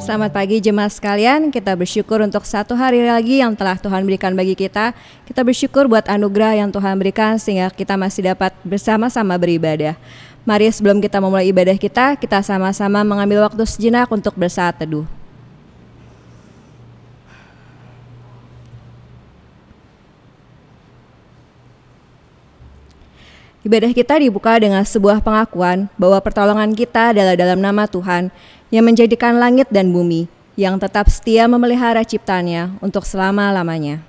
Selamat pagi jemaat sekalian, kita bersyukur untuk satu hari lagi yang telah Tuhan berikan bagi kita. Kita bersyukur buat anugerah yang Tuhan berikan sehingga kita masih dapat bersama-sama beribadah. Mari sebelum kita memulai ibadah kita sama-sama mengambil waktu sejenak untuk bersaat teduh. Ibadah kita dibuka dengan sebuah pengakuan bahwa pertolongan kita adalah dalam nama Tuhan yang menjadikan langit dan bumi, yang tetap setia memelihara ciptaannya untuk selama-lamanya.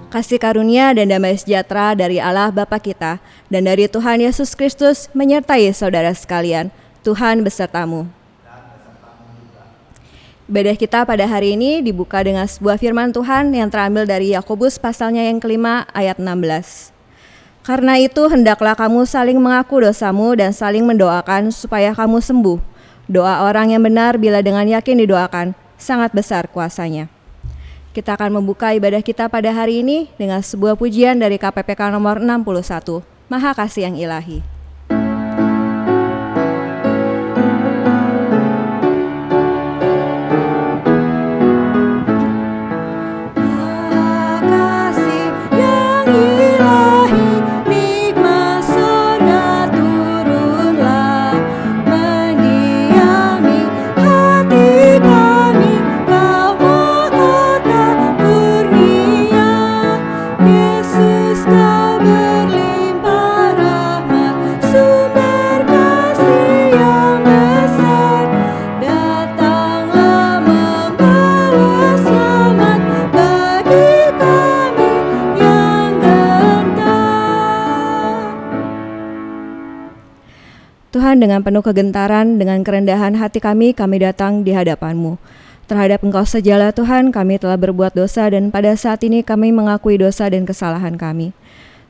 Kasih karunia dan damai sejahtera dari Allah Bapa kita dan dari Tuhan Yesus Kristus menyertai saudara sekalian. Tuhan besertamu. Ibadah kita pada hari ini dibuka dengan sebuah firman Tuhan yang terambil dari Yakobus pasalnya yang kelima ayat 16. Karena itu hendaklah kamu saling mengaku dosamu dan saling mendoakan supaya kamu sembuh. Doa orang yang benar bila dengan yakin didoakan sangat besar kuasanya. Kita akan membuka ibadah kita pada hari ini dengan sebuah pujian dari KPPK nomor 61, Maha Kasih yang Ilahi. Tuhan, dengan penuh kegentaran, dengan kerendahan hati kami datang di hadapan-Mu. Terhadap Engkau sajalah Tuhan, kami telah berbuat dosa dan pada saat ini kami mengakui dosa dan kesalahan kami.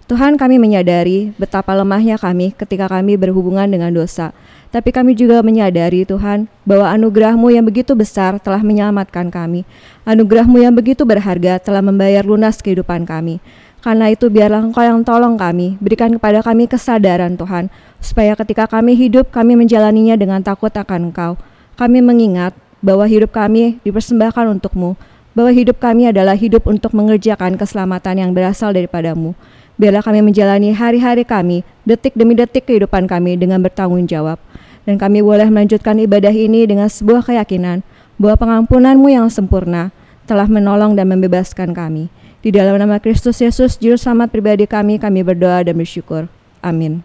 Tuhan, kami menyadari betapa lemahnya kami ketika kami berhubungan dengan dosa. Tapi kami juga menyadari Tuhan bahwa anugerah-Mu yang begitu besar telah menyelamatkan kami. Anugerah-Mu yang begitu berharga telah membayar lunas kehidupan kami. Karena itu biarlah Engkau yang tolong kami, berikan kepada kami kesadaran Tuhan, supaya ketika kami hidup, kami menjalaninya dengan takut akan Engkau. Kami mengingat bahwa hidup kami dipersembahkan untuk-Mu, bahwa hidup kami adalah hidup untuk mengerjakan keselamatan yang berasal daripada-Mu. Biarlah kami menjalani hari-hari kami, detik demi detik kehidupan kami dengan bertanggung jawab. Dan kami boleh melanjutkan ibadah ini dengan sebuah keyakinan bahwa pengampunan-Mu yang sempurna telah menolong dan membebaskan kami. Di dalam nama Kristus Yesus, Juru Selamat pribadi kami berdoa dan bersyukur. Amin.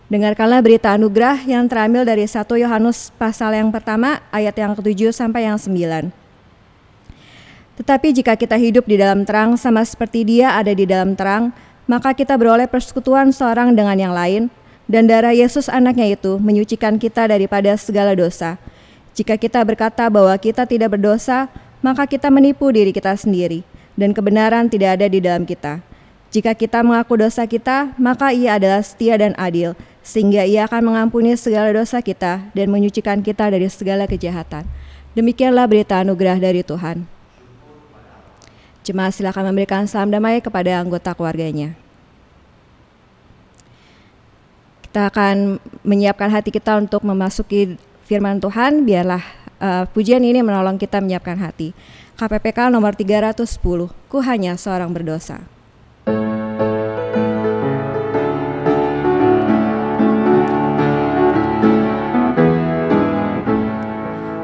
Dengarkanlah berita anugerah yang terambil dari 1 Yohanes pasal yang pertama, ayat yang ke-7 sampai yang 9. Tetapi jika kita hidup di dalam terang sama seperti Dia ada di dalam terang, maka kita beroleh persekutuan seorang dengan yang lain, dan darah Yesus anaknya itu menyucikan kita daripada segala dosa. Jika kita berkata bahwa kita tidak berdosa, maka kita menipu diri kita sendiri, dan kebenaran tidak ada di dalam kita. Jika kita mengaku dosa kita, maka Ia adalah setia dan adil, sehingga Ia akan mengampuni segala dosa kita dan menyucikan kita dari segala kejahatan. Demikianlah berita anugerah dari Tuhan. Jemaat silakan memberikan salam damai kepada anggota keluarganya. Kita akan menyiapkan hati kita untuk memasuki firman Tuhan. Biarlah pujian ini menolong kita menyiapkan hati. KPPK nomor 310, Ku hanya seorang berdosa.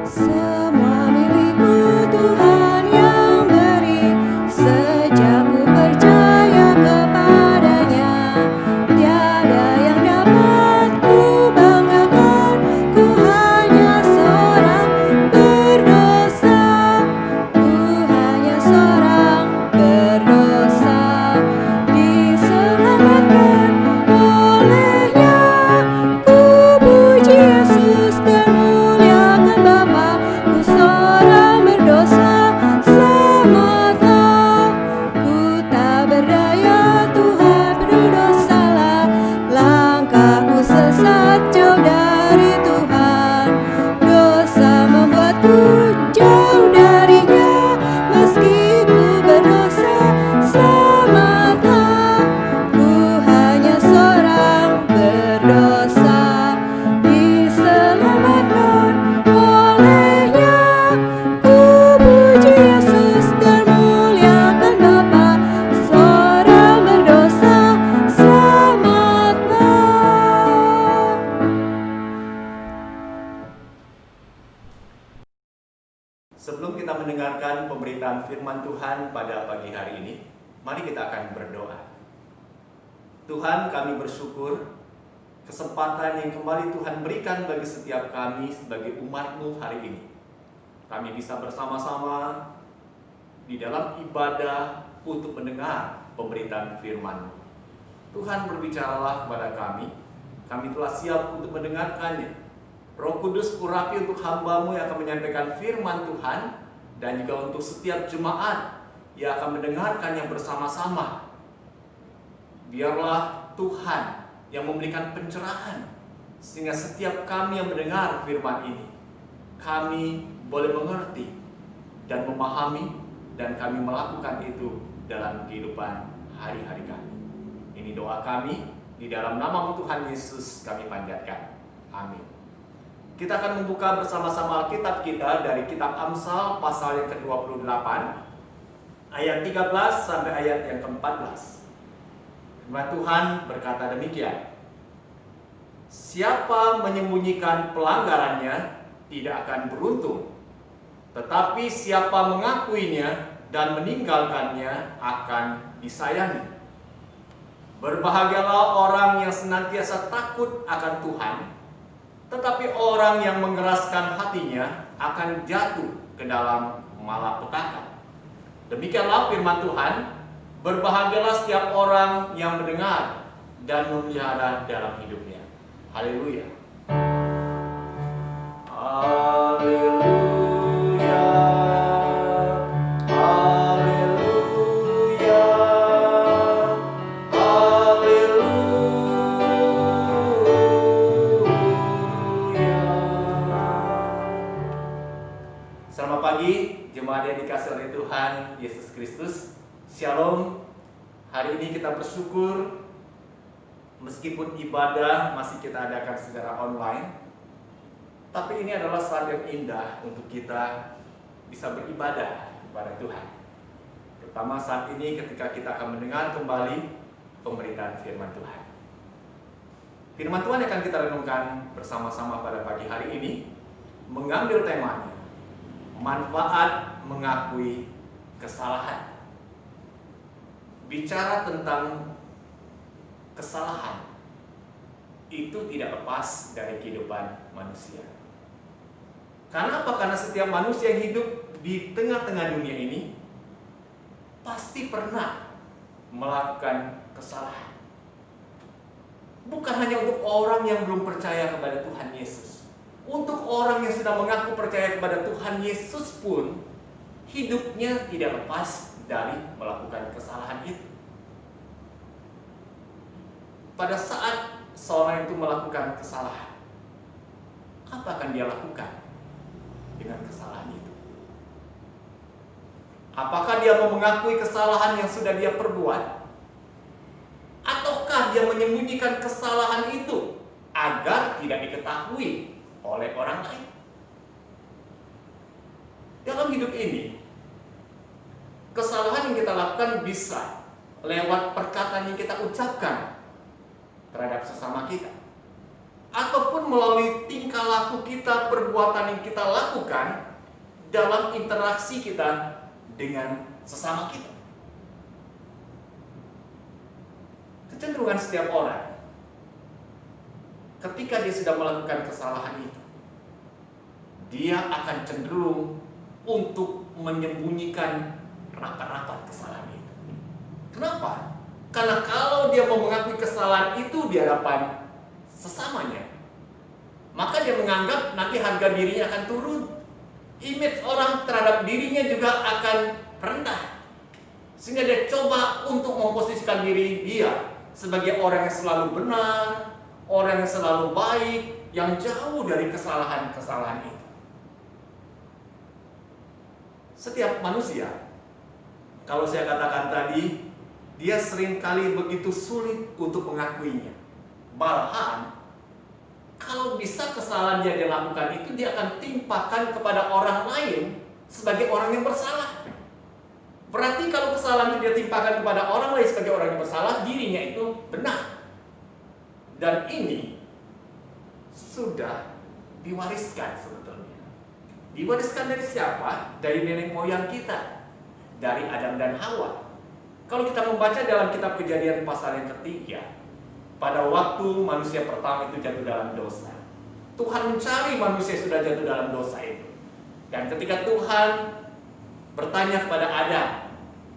Seorang berdosa. Tuhan pada pagi hari ini, mari kita akan berdoa. Tuhan, kami bersyukur kesempatan yang kembali Tuhan berikan bagi setiap kami sebagai umat-Mu hari ini. Kami bisa bersama-sama di dalam ibadah untuk mendengar pemberitaan firman-Mu. Tuhan, berbicaralah kepada kami telah siap untuk mendengarkannya. Roh Kudus, urapi untuk hamba-Mu yang akan menyampaikan firman Tuhan, dan juga untuk setiap jemaat yang akan mendengarkannya bersama-sama. Biarlah Tuhan yang memberikan pencerahan, sehingga setiap kami yang mendengar firman ini, kami boleh mengerti dan memahami, dan kami melakukan itu dalam kehidupan hari-hari kami. Ini doa kami, di dalam nama Tuhan Yesus kami panjatkan. Amin. Kita akan membuka bersama-sama Alkitab kita dari kitab Amsal pasal yang ke-28, ayat 13 sampai ayat yang ke-14. Firman Tuhan berkata demikian. Siapa menyembunyikan pelanggarannya tidak akan beruntung, tetapi siapa mengakuinya dan meninggalkannya akan disayangi. Berbahagialah orang yang senantiasa takut akan Tuhan, tetapi orang yang mengeraskan hatinya akan jatuh ke dalam malapetaka. Demikianlah firman Tuhan. Berbahagialah setiap orang yang mendengar dan memelihara dalam hidupnya. Haleluya. Haleluya. Haleluya. Haleluya. Selamat pagi, jemaat yang dikasihi oleh Tuhan Yesus Kristus. Shalom. Hari ini kita bersyukur meskipun ibadah masih kita adakan secara online, tapi ini adalah saat yang indah untuk kita bisa beribadah kepada Tuhan. Terutama saat ini ketika kita akan mendengar kembali pemberitaan firman Tuhan. Firman Tuhan yang akan kita renungkan bersama-sama pada pagi hari ini mengambil temanya, manfaat mengakui kesalahan. Bicara tentang kesalahan itu tidak lepas dari kehidupan manusia. Karena apa? Karena setiap manusia yang hidup di tengah-tengah dunia ini pasti pernah melakukan kesalahan. Bukan hanya untuk orang yang belum percaya kepada Tuhan Yesus. Untuk orang yang sudah mengaku percaya kepada Tuhan Yesus pun, hidupnya tidak lepas dari melakukan kesalahan itu. Pada saat seorang itu melakukan kesalahan, apa akan dia lakukan dengan kesalahan itu? Apakah dia mau mengakui kesalahan yang sudah dia perbuat? Ataukah dia menyembunyikan kesalahan itu agar tidak diketahui oleh orang lain? Dalam hidup ini, kesalahan yang kita lakukan bisa lewat perkataan yang kita ucapkan terhadap sesama kita, ataupun melalui tingkah laku kita, perbuatan yang kita lakukan dalam interaksi kita dengan sesama kita. Kecenderungan setiap orang ketika dia sudah melakukan kesalahan itu, dia akan cenderung untuk menyembunyikan rapat-rapat kesalahan itu. Kenapa? Karena kalau dia mau mengakui kesalahan itu di hadapan sesamanya, maka dia menganggap nanti harga dirinya akan turun. Image orang terhadap dirinya juga akan rendah. Sehingga dia coba untuk memposisikan diri dia sebagai orang yang selalu benar, orang yang selalu baik, yang jauh dari kesalahan-kesalahan itu. Setiap manusia, kalau saya katakan tadi, dia seringkali begitu sulit untuk mengakuinya. Malahan, kalau bisa kesalahan dia lakukan itu, dia akan timpakan kepada orang lain sebagai orang yang bersalah. Berarti kalau kesalahan itu dia timpakan kepada orang lain sebagai orang yang bersalah, dirinya itu benar. Dan ini sudah diwariskan sebetulnya. Diwariskan dari siapa? Dari nenek moyang kita. dari Adam dan Hawa. Kalau kita membaca dalam kitab Kejadian pasal yang ketiga, pada waktu manusia pertama itu jatuh dalam dosa, Tuhan mencari manusia yang sudah jatuh dalam dosa itu. Dan ketika Tuhan bertanya kepada Adam,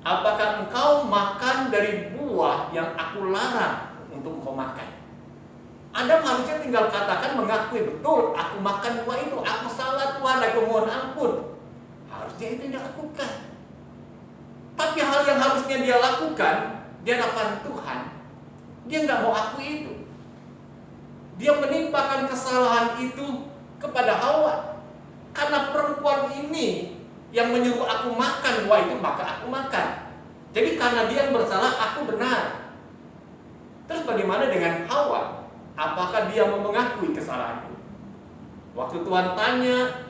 apakah engkau makan dari buah yang aku larang untuk engkau makan? Adam harusnya tinggal katakan, mengakui, betul, aku makan buah itu, aku salah Tuhan, aku mohon ampun. Harusnya itu dia lakukan. Tapi hal yang harusnya dia lakukan di hadapan Tuhan, dia nggak mau akui itu. Dia menimpakan kesalahan itu kepada Hawa. Karena perempuan ini yang menyuruh aku makan buah itu, maka aku makan. Jadi karena dia yang bersalah, aku benar. Terus bagaimana dengan Hawa? Apakah dia mau mengakui kesalahan itu? Waktu Tuhan tanya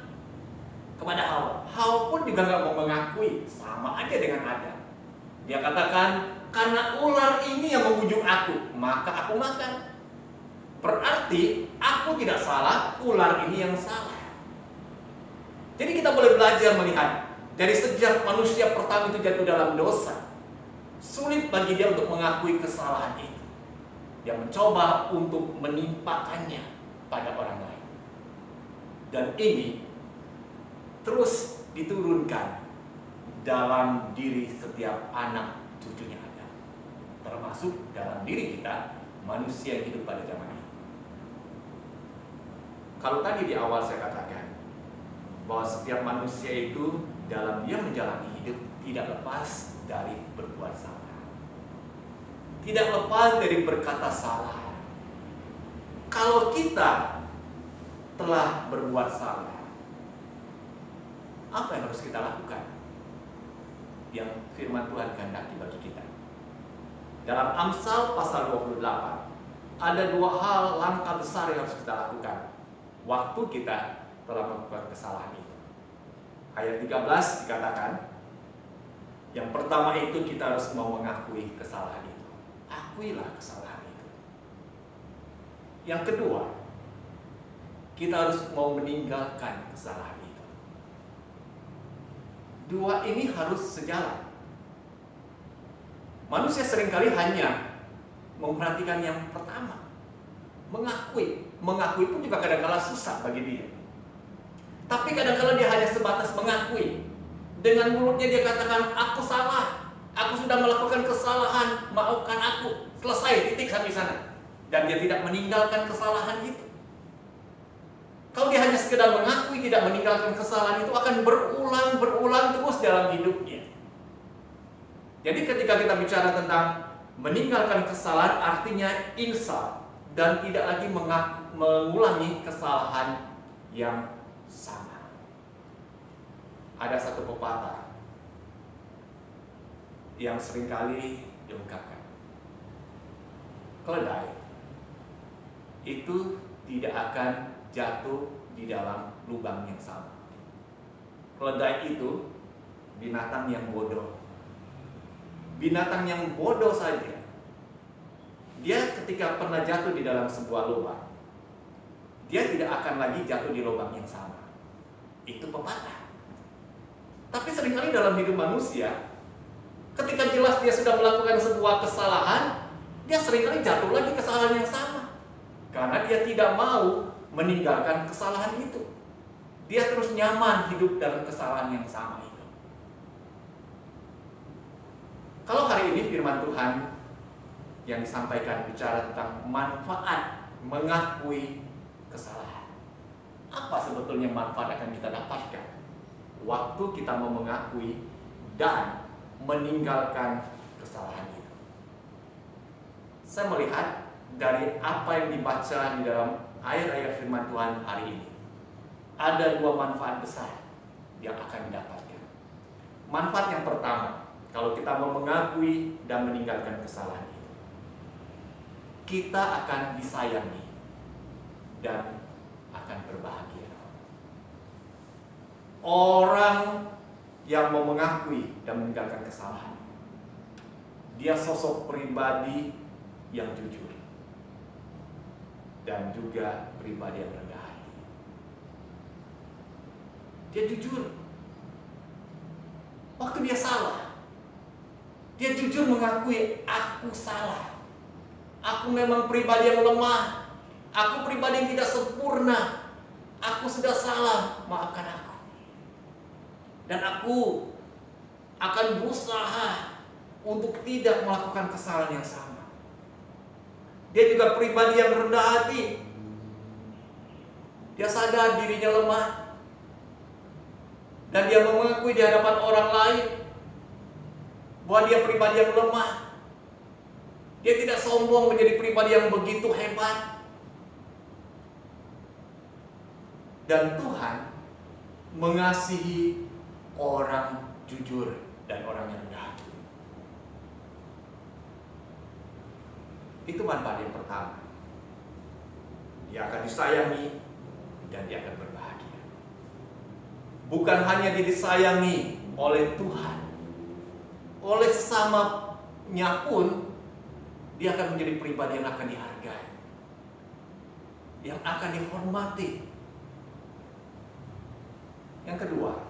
kepada Hawa, Hawa pun juga nggak mau mengakui, sama aja dengan Adam. Dia katakan, karena ular ini yang membujuk aku, maka aku makan. Berarti aku tidak salah, ular ini yang salah. Jadi kita boleh belajar melihat dari sejak manusia pertama itu jatuh dalam dosa, sulit bagi dia untuk mengakui kesalahan itu. Dia mencoba untuk menimpakannya pada orang lain. Dan ini terus diturunkan dalam diri setiap anak cucunya Adam, termasuk dalam diri kita, manusia yang hidup pada zaman ini. Kalau tadi di awal saya katakan bahwa setiap manusia itu dalam dia menjalani hidup tidak lepas dari berbuat salah, tidak lepas dari berkata salah. Kalau kita telah berbuat salah, apa yang harus kita lakukan? Yang firman Tuhan kehendaki bagi kita. Dalam Amsal pasal 28, ada dua hal langkah besar yang harus kita lakukan waktu kita telah melakukan kesalahan itu. Ayat 13 dikatakan, yang pertama itu kita harus mau mengakui kesalahan itu. Akuilah kesalahan itu. Yang kedua, kita harus mau meninggalkan kesalahan itu. Dua ini harus sejalan. Manusia seringkali hanya memperhatikan yang pertama, mengakui. Mengakui pun juga kadang-kala susah bagi dia. Tapi kadang-kala dia hanya sebatas mengakui. Dengan mulutnya dia katakan, aku salah, aku sudah melakukan kesalahan, maafkan aku. Selesai, titik sampai sana. Dan dia tidak meninggalkan kesalahan itu. Kalau dia hanya sekedar mengakui, tidak meninggalkan kesalahan itu, akan berulang terus dalam hidupnya. Jadi ketika kita bicara tentang meninggalkan kesalahan, artinya insaf dan tidak lagi mengulangi kesalahan yang sama. Ada satu pepatah yang seringkali diungkapkan. Keledai itu tidak akan jatuh di dalam lubang yang sama. Keledai itu binatang yang bodoh. Binatang yang bodoh saja, dia ketika pernah jatuh di dalam sebuah lubang, dia tidak akan lagi jatuh di lubang yang sama. Itu pepatah. Tapi seringkali dalam hidup manusia, ketika jelas dia sudah melakukan sebuah kesalahan, dia seringkali jatuh lagi kesalahan yang sama. Karena dia tidak mau meninggalkan kesalahan itu. Dia terus nyaman hidup dalam kesalahan yang sama itu. Kalau hari ini firman Tuhan yang disampaikan bicara tentang manfaat mengakui kesalahan. Apa sebetulnya manfaat akan kita dapatkan waktu kita mau mengakui dan meninggalkan kesalahan itu? Saya melihat dari apa yang dibaca di dalam ayat-ayat firman Tuhan hari ini, ada dua manfaat besar yang akan didapatkan. Manfaat yang pertama, kalau kita mau mengakui dan meninggalkan kesalahan itu, kita akan disayangi dan akan berbahagia. Orang yang mau mengakui dan meninggalkan kesalahan, dia sosok pribadi yang jujur dan juga pribadi yang rendah hati. Dia jujur. Waktu dia salah, dia jujur mengakui, aku salah. Aku memang pribadi yang lemah. Aku pribadi yang tidak sempurna. Aku sudah salah, maafkan aku. Dan aku akan berusaha untuk tidak melakukan kesalahan yang sama. Dia juga pribadi yang rendah hati. Dia sadar dirinya lemah. Dan dia mengakui di hadapan orang lain bahwa dia pribadi yang lemah. Dia tidak sombong menjadi pribadi yang begitu hebat. Dan Tuhan mengasihi orang jujur dan orang yang rendah hati. Itu manfaat yang pertama. Dia akan disayangi dan dia akan berbahagia. Bukan hanya dia disayangi oleh Tuhan, oleh sesamanya pun dia akan menjadi pribadi yang akan dihargai, yang akan dihormati. Yang kedua,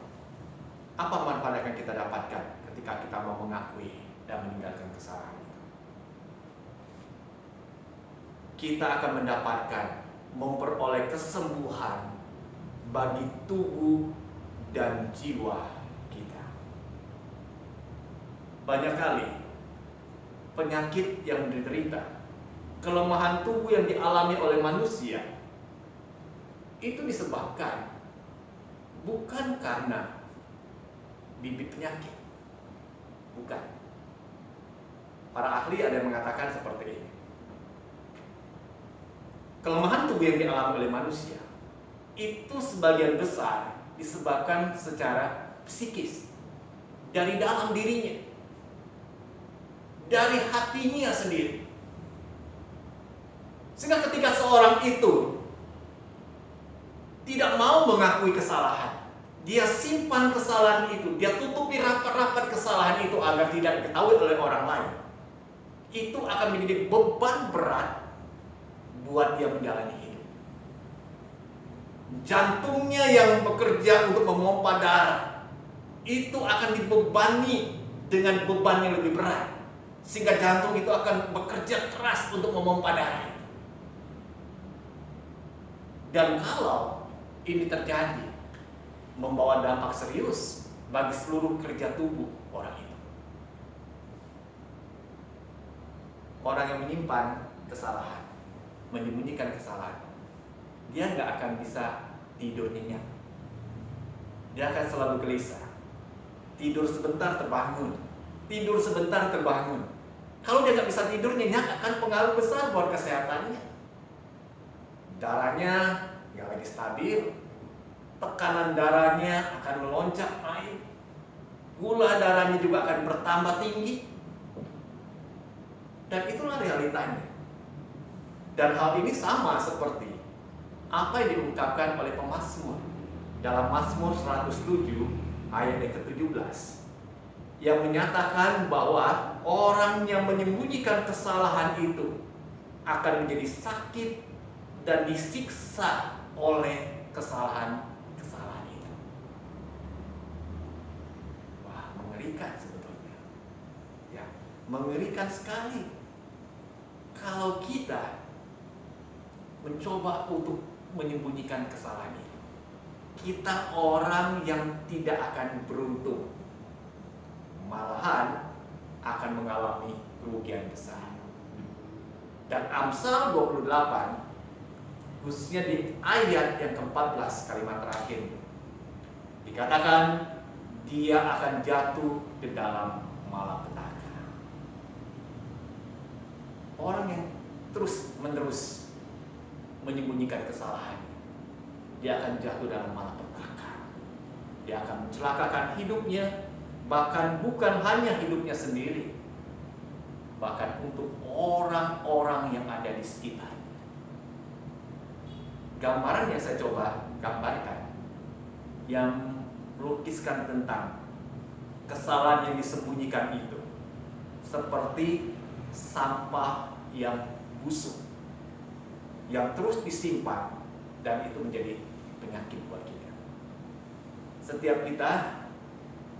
apa manfaat yang kita dapatkan ketika kita mau mengakui dan meninggalkan kesalahan itu? Kita akan mendapatkan, memperoleh kesembuhan bagi tubuh dan jiwa kita. Banyak kali penyakit yang diderita, kelemahan tubuh yang dialami oleh manusia, itu disebabkan bukan karena bibit penyakit. Bukan. Para ahli ada yang mengatakan seperti ini. Kelemahan tubuh yang dialami oleh manusia itu sebagian besar disebabkan secara psikis, dari dalam dirinya, dari hatinya sendiri. Sehingga ketika seorang itu tidak mau mengakui kesalahan, dia simpan kesalahan itu, dia tutupi rapat-rapat kesalahan itu agar tidak diketahui oleh orang lain, itu akan menjadi beban berat buat dia menjalani hidup. Jantungnya yang bekerja untuk memompa darah itu akan dibebani dengan beban yang lebih berat, sehingga jantung itu akan bekerja keras untuk memompa darah. Dan kalau ini terjadi, membawa dampak serius bagi seluruh kerja tubuh orang itu. Orang yang menyimpan kesalahan, menyembunyikan kesalahan, dia nggak akan bisa tidur nyenyak. Dia akan selalu gelisah. Tidur sebentar terbangun, tidur sebentar terbangun. Kalau dia nggak bisa tidur nyenyak, akan pengaruh besar buat kesehatannya. Darahnya nggak lagi stabil, tekanan darahnya akan melonjak naik, gula darahnya juga akan bertambah tinggi. Dan itulah realitanya. Dan hal ini sama seperti apa yang diungkapkan oleh pemazmur dalam Mazmur 107 ayat yang ke-17, yang menyatakan bahwa orang yang menyembunyikan kesalahan itu akan menjadi sakit dan disiksa oleh kesalahan itu. Wah, mengerikan sebetulnya. Ya, mengerikan sekali kalau kita mencoba untuk menyembunyikan kesalahan itu. Kita orang yang tidak akan beruntung, malahan akan mengalami kerugian besar. Dan Amsal 28, khususnya di ayat yang ke-14 kalimat terakhir, dikatakan dia akan jatuh ke dalam malapetaka. Orang yang terus-menerus menyembunyikan kesalahan, dia akan jatuh dalam malapetaka. Dia akan mencelakakan hidupnya, bahkan bukan hanya hidupnya sendiri, bahkan untuk orang-orang yang ada di sekitar. Gambaran yang saya coba gambarkan, yang melukiskan tentang kesalahan yang disembunyikan itu seperti sampah yang busuk yang terus disimpan, dan itu menjadi penyakit buat kita. Setiap kita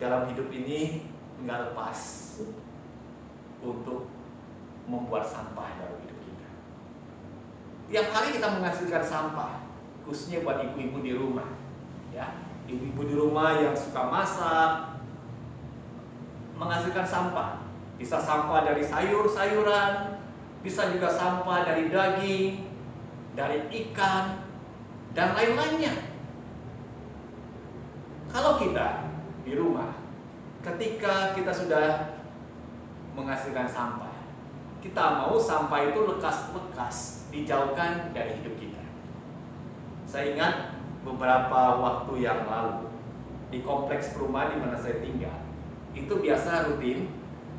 dalam hidup ini nggak lepas untuk membuat sampah dalam hidup kita. Tiap hari kita menghasilkan sampah, khususnya buat ibu-ibu di rumah. Ya, ibu-ibu di rumah yang suka masak, menghasilkan sampah. Bisa sampah dari sayur-sayuran, bisa juga sampah dari daging, dari ikan, dan lain-lainnya. Kalau kita di rumah, ketika kita sudah menghasilkan sampah, kita mau sampah itu lekas-lekas dijauhkan dari hidup kita. Saya ingat beberapa waktu yang lalu di kompleks perumahan di mana saya tinggal, itu biasa rutin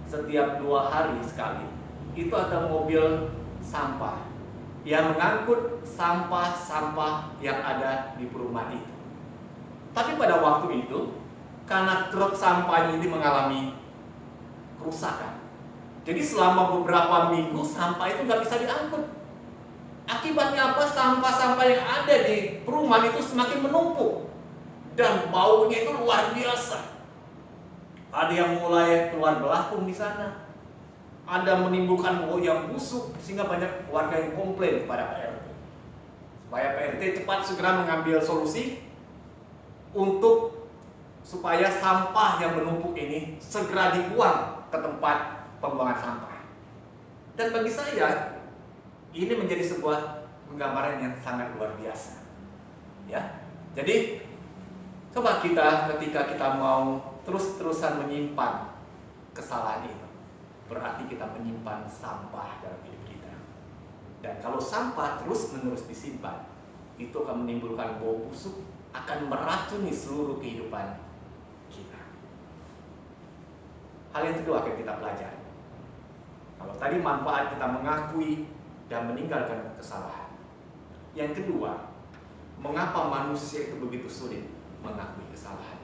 setiap 2 hari sekali itu ada mobil sampah yang mengangkut sampah-sampah yang ada di perumahan itu. Tapi pada waktu itu, karena truk sampahnya ini mengalami kerusakan, jadi selama beberapa minggu sampah itu nggak bisa diangkut. Akibatnya apa? Sampah-sampah yang ada di perumahan itu semakin menumpuk dan baunya itu luar biasa. Ada yang mulai keluar belakang di sana, ada menimbulkan bau yang busuk sehingga banyak warga yang komplain kepada Pak RT. Supaya Pak RT cepat segera mengambil solusi untuk supaya sampah yang menumpuk ini segera dibuang ke tempat pembuangan sampah. Dan bagi saya ini menjadi sebuah penggambaran yang sangat luar biasa. Ya. Jadi coba kita ketika kita mau terus-terusan menyimpan kesalahan itu, berarti kita menyimpan sampah dalam hidup kita. Dan kalau sampah terus-menerus disimpan, itu akan menimbulkan bau busuk, akan meracuni seluruh kehidupan kita. Hal yang kedua akan kita pelajari. Kalau tadi manfaat kita mengakui dan meninggalkan kesalahan. Yang kedua, mengapa manusia itu begitu sulit mengakui kesalahannya?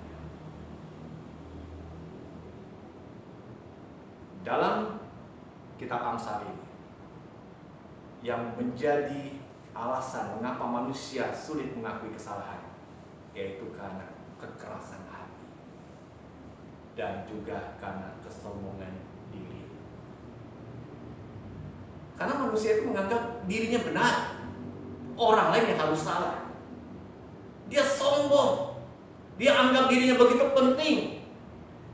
Dalam kitab Amsal ini, yang menjadi alasan mengapa manusia sulit mengakui kesalahan, yaitu karena kekerasan hati dan juga karena kesombongan diri. Karena manusia itu menganggap dirinya benar, orang lain yang harus salah. Dia sombong, dia anggap dirinya begitu penting,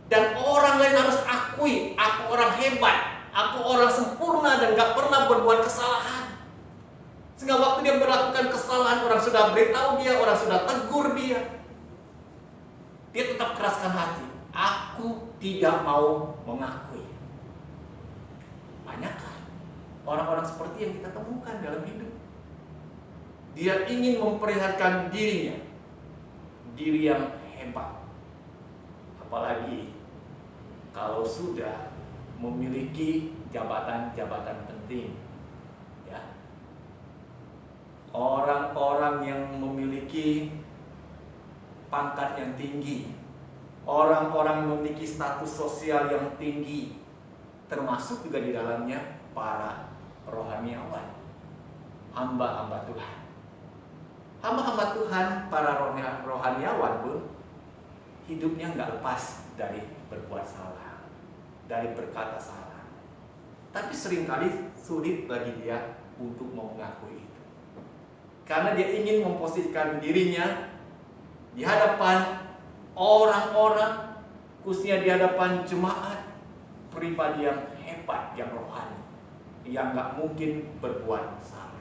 dan orang lain harus akui, aku orang hebat, aku orang sempurna dan gak pernah berbuat kesalahan. Sehingga waktu dia melakukan kesalahan, orang sudah beritahu dia, orang sudah tegur dia, dia tetap keraskan hati, aku tidak mau mengakui. Banyak orang-orang seperti yang kita temukan dalam hidup. Dia ingin memperlihatkan dirinya, diri yang hebat. Apalagi kalau sudah memiliki jabatan-jabatan penting. Ya. Orang-orang yang memiliki pangkat yang tinggi, orang-orang yang memiliki status sosial yang tinggi, termasuk juga di dalamnya para rohaniawan, hamba-hamba Tuhan. Hamba-hamba Tuhan, para rohaniawan pun hidupnya nggak lepas dari berbuat salah, dari berkata salah. Tapi seringkali sulit bagi dia untuk mau mengakui itu. Karena dia ingin memposisikan dirinya di hadapan orang-orang, khususnya di hadapan jemaat, pribadi yang hebat, yang rohani, yang nggak mungkin berbuat salah.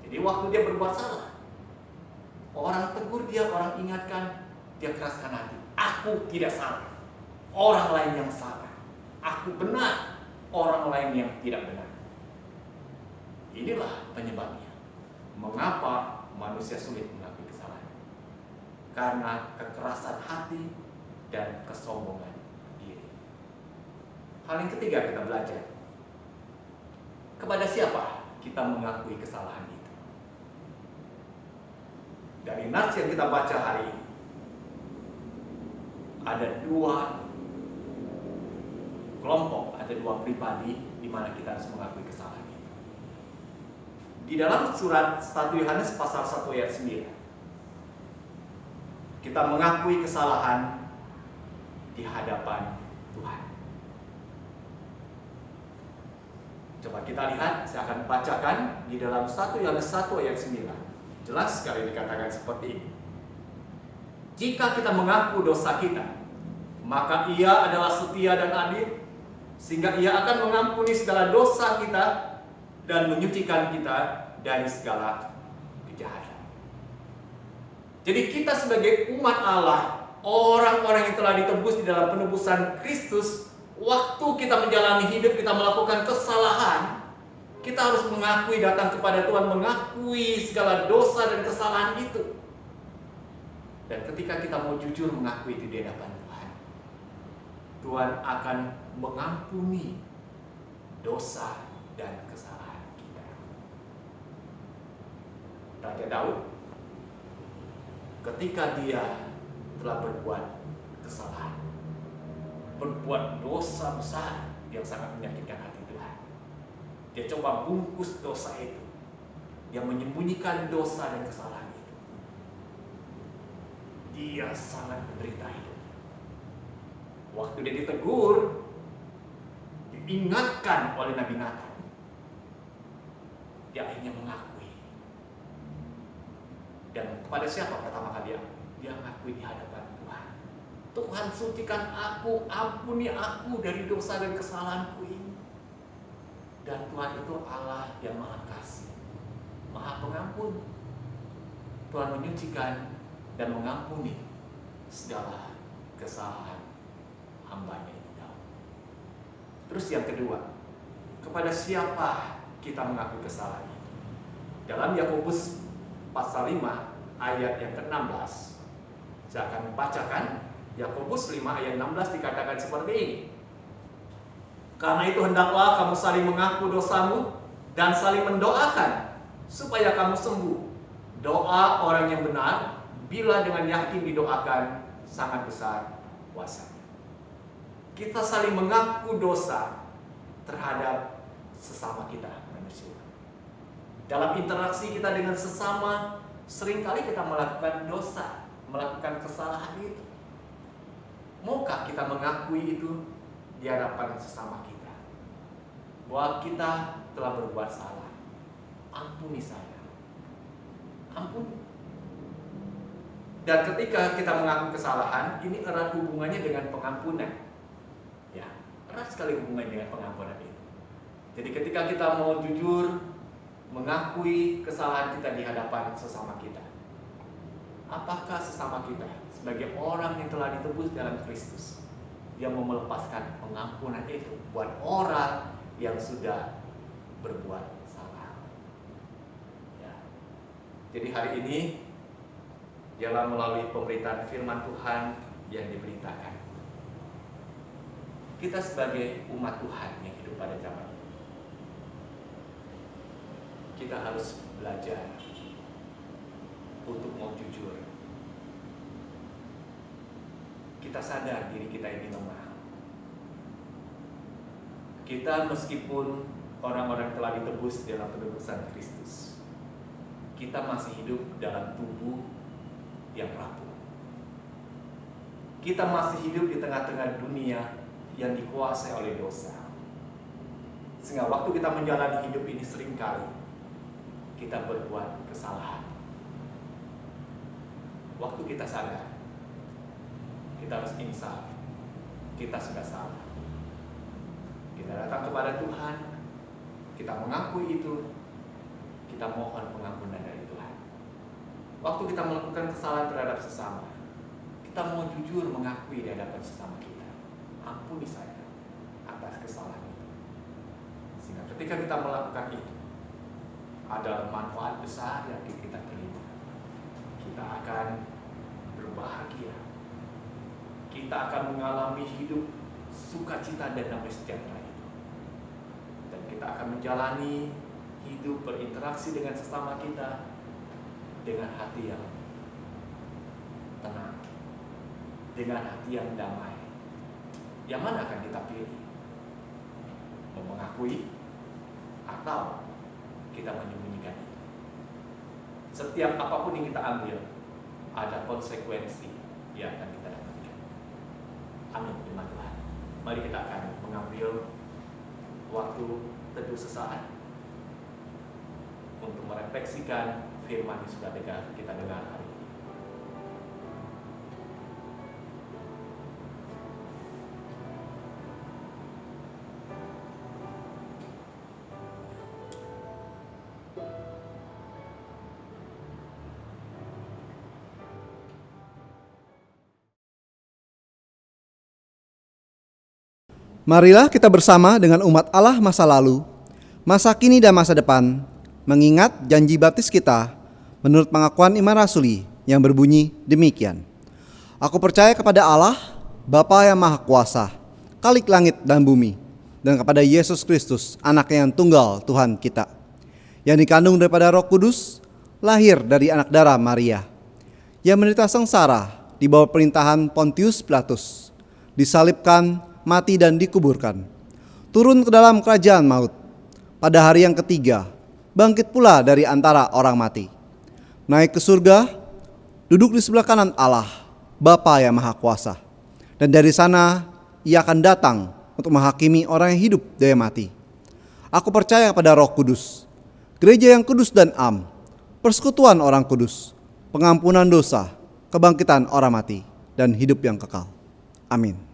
Jadi waktu dia berbuat salah, orang tegur dia, orang ingatkan, dia keraskan hati, aku tidak salah, orang lain yang salah, aku benar, orang lain yang tidak benar. Inilah penyebabnya mengapa manusia sulit mengakui kesalahan, karena kekerasan hati dan kesombongan diri. Hal yang ketiga kita belajar, kepada siapa kita mengakui kesalahan itu. Dari nas yang kita baca hari ini, ada 2 kelompok, ada 2 pribadi di mana kita harus mengakui kesalahan itu. Di dalam surat 1 Yohanes pasal 1 ayat 9, kita mengakui kesalahan di hadapan Tuhan. Coba kita lihat, saya akan bacakan di dalam 1 Yohanes 1 ayat 9. Jelas sekali dikatakan seperti ini. Jika kita mengaku dosa kita, maka Ia adalah setia dan adil, sehingga Ia akan mengampuni segala dosa kita dan menyucikan kita dari segala kejahatan. Jadi kita sebagai umat Allah, orang-orang yang telah ditebus di dalam penebusan Kristus, waktu kita menjalani hidup, kita melakukan kesalahan, kita harus mengakui, datang kepada Tuhan, mengakui segala dosa dan kesalahan itu. Dan ketika kita mau jujur mengakui itu di hadapan Tuhan, Tuhan akan mengampuni dosa dan kesalahan kita. Raja Daud, ketika dia telah berbuat kesalahan, berbuat dosa besar yang sangat menyakitkan hati Tuhan, dia coba bungkus dosa itu, dia menyembunyikan dosa dan kesalahan itu. Dia sangat menderita hidup. Waktu dia ditegur, diingatkan oleh Nabi Nathan, dia akhirnya mengakui. Dan kepada siapa pertama kali dia mengakui di hadapan Tuhan? Tuhan, sucikan aku, ampuni aku dari dosa dan kesalahanku ini. Dan Tuhan itu Allah yang maha kasih, maha pengampun. Tuhan menyucikan dan mengampuni segala kesalahan hamba-Nya itu. Terus yang kedua, kepada siapa kita mengakui kesalahan itu? Dalam Yakobus pasal 5 ayat yang ke-16, saya akan membacakan. Yakobus 5 ayat 16 dikatakan seperti ini. Karena itu hendaklah kamu saling mengaku dosamu dan saling mendoakan supaya kamu sembuh. Doa orang yang benar, bila dengan yakin didoakan, sangat besar kuasanya. Kita saling mengaku dosa terhadap sesama kita manusia. Dalam interaksi kita dengan sesama, seringkali kita melakukan dosa, melakukan kesalahan itu. Maukah kita mengakui itu di hadapan sesama kita, bahwa kita telah berbuat salah? Ampuni saya, ampuni. Dan ketika kita mengaku kesalahan, ini erat hubungannya dengan pengampunan. Ya, erat sekali hubungannya dengan pengampunan itu. Jadi ketika kita mau jujur mengakui kesalahan kita di hadapan sesama kita, apakah sesama kita sebagai orang yang telah ditebus dalam Kristus, dia mau melepaskan pengampunan itu buat orang yang sudah berbuat salah? Ya. Jadi hari ini ialah melalui pemberitaan firman Tuhan yang diberitakan, kita sebagai umat Tuhan yang hidup pada zaman ini, kita harus belajar untuk mau jujur. Kita sadar diri kita ini lemah. Kita meskipun orang-orang telah ditebus dalam penebusan Kristus, kita masih hidup dalam tubuh yang rapuh. Kita masih hidup di tengah-tengah dunia yang dikuasai oleh dosa. Sehingga waktu kita menjalani hidup ini seringkali kita berbuat kesalahan. Waktu kita sadar, kita harus insaf, kita sudah salah. Kita datang kepada Tuhan, kita mengakui itu, kita mohon pengampunan dari Tuhan. Waktu kita melakukan kesalahan terhadap sesama, kita mau jujur mengakui di hadapan sesama kita, ampuni saya atas kesalahan itu. Sehingga ketika kita melakukan itu, ada manfaat besar yang kita terima. Kita akan berbahagia. Kita akan mengalami hidup sukacita dan damai sejahtera itu. Dan kita akan menjalani hidup berinteraksi dengan sesama kita dengan hati yang tenang, dengan hati yang damai. Yang mana akan kita pilih? Mau mengakui atau kita menyembunyikan itu? Setiap apapun yang kita ambil, ada konsekuensi yang akan kita dapatkan. Amin, firman Tuhan. Mari kita akan mengambil waktu teduh sesaat untuk merefleksikan firman yang sudah kita dengar hari ini. Marilah kita bersama dengan umat Allah masa lalu, masa kini dan masa depan, mengingat janji baptis kita menurut pengakuan iman rasuli yang berbunyi demikian. Aku percaya kepada Allah, Bapa yang Maha Kuasa, Khalik langit dan bumi, dan kepada Yesus Kristus, Anaknya yang tunggal Tuhan kita, yang dikandung daripada Roh Kudus, lahir dari anak darah Maria, yang menderita sengsara di bawah perintahan Pontius Pilatus, disalibkan, mati dan dikuburkan, turun ke dalam kerajaan maut, pada hari yang ketiga bangkit pula dari antara orang mati, naik ke surga, duduk di sebelah kanan Allah, Bapa yang Maha Kuasa, dan dari sana Ia akan datang untuk menghakimi orang yang hidup dan yang mati. Aku percaya pada Roh Kudus, gereja yang kudus dan am, persekutuan orang kudus, pengampunan dosa, kebangkitan orang mati, dan hidup yang kekal. Amin.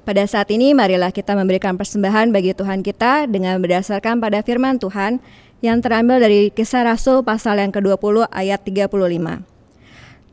Pada saat ini marilah kita memberikan persembahan bagi Tuhan kita dengan berdasarkan pada firman Tuhan yang terambil dari Kisah Rasul pasal yang ke-20 ayat 35.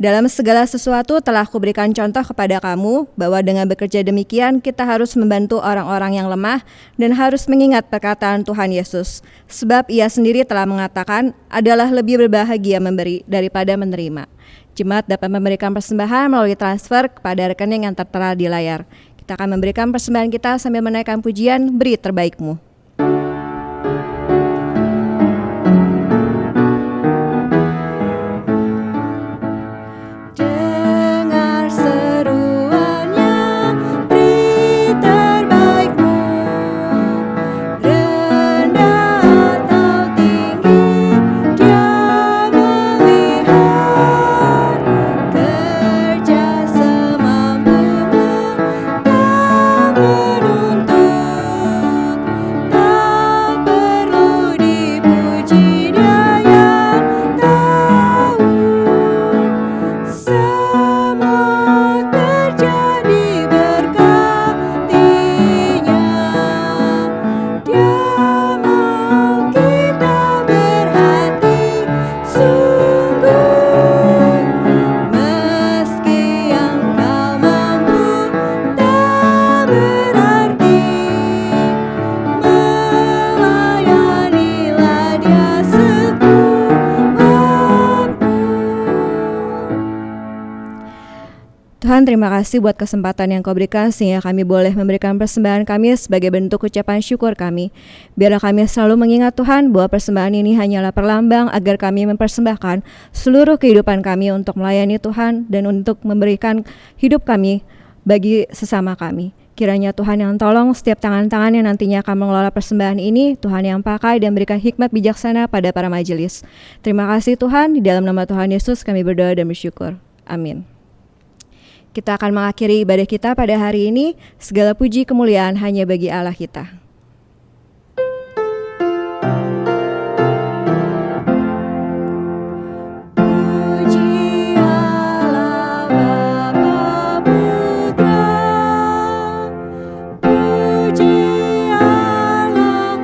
Dalam segala sesuatu telah kuberikan contoh kepada kamu bahwa dengan bekerja demikian kita harus membantu orang-orang yang lemah dan harus mengingat perkataan Tuhan Yesus. Sebab Ia sendiri telah mengatakan adalah lebih berbahagia memberi daripada menerima. Jemaat dapat memberikan persembahan melalui transfer kepada rekening yang tertera di layar. Kita akan memberikan persembahan kita sambil menaikkan pujian Beri Terbaikmu. Dengar seruannya, beri terbaikmu, rendah atau tinggi, Dia melihat, kerja semampumu, menuntut, tak perlu dipuji, Dia yang tahu, semua terjadi berkat-Nya. Dia mau kita berhati sungguh, meski yang kau mampu tak berarti, melayanilah Dia sekuatmu. Tuhan, terima kasih buat kesempatan yang Kau berikan sehingga kami boleh memberikan persembahan kami sebagai bentuk ucapan syukur kami. Biarlah kami selalu mengingat Tuhan bahwa persembahan ini hanyalah perlambang agar kami mempersembahkan seluruh kehidupan kami untuk melayani Tuhan dan untuk memberikan hidup kami bagi sesama kami. Kiranya Tuhan yang tolong setiap tangan-tangan yang nantinya akan mengelola persembahan ini, Tuhan yang pakai dan berikan hikmat bijaksana pada para majelis. Terima kasih Tuhan, di dalam nama Tuhan Yesus kami berdoa dan bersyukur. Amin. Kita akan mengakhiri ibadah kita pada hari ini. Segala puji kemuliaan hanya bagi Allah kita. Puji Allah Bapa Putra, puji Allah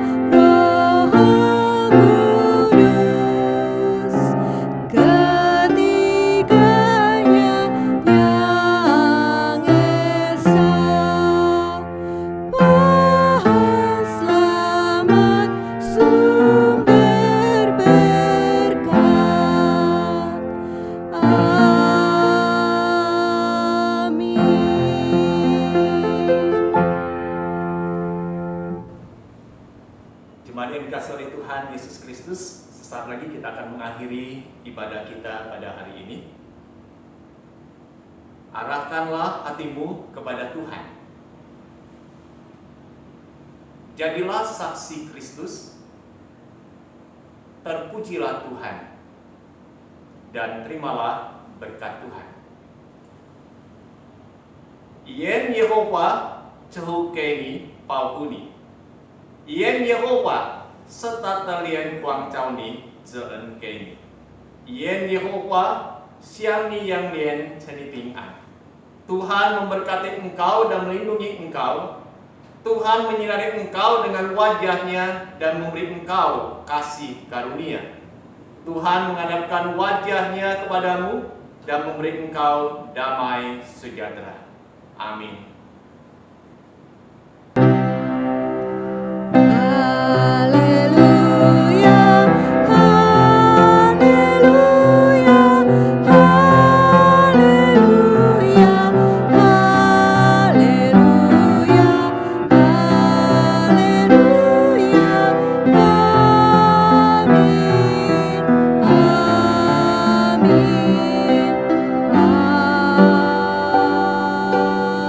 Roh Kudus, ketiganya yang esa, Pohon selamat sumber berkat. Amin. Jemaat yang dikasihi oleh Tuhan Yesus Kristus, sesaat lagi kita akan mengakhiri ibadah kita pada hari ini. Arahkanlah hatimu kepada Tuhan. Jadilah saksi Kristus. Terpujilah Tuhan. Dan terimalah berkat Tuhan. Yen Yehova cehu keni pau huni. Yen Yehova setatalian kuang cau ni zeen keni. Yen Yehova siang ni yang lien ceni ping'an. Tuhan memberkati engkau dan melindungi engkau. Tuhan menyinari engkau dengan wajahnya dan memberi engkau kasih karunia. Tuhan menghadapkan wajahnya kepadamu dan memberi engkau damai sejahtera. Amin. Haleluya, haleluya, haleluya, haleluya, haleluya, amin, amin,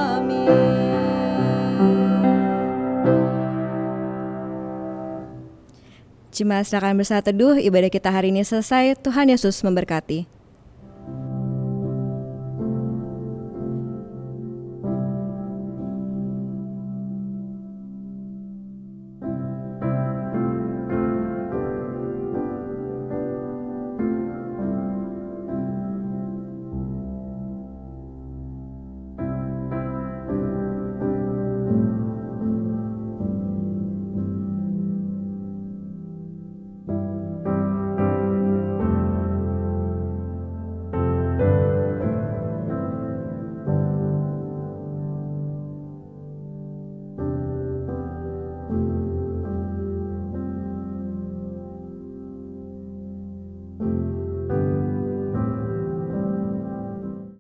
amin. Jemaat silakan bersatu teduh, ibadah kita hari ini selesai. Tuhan Yesus memberkati.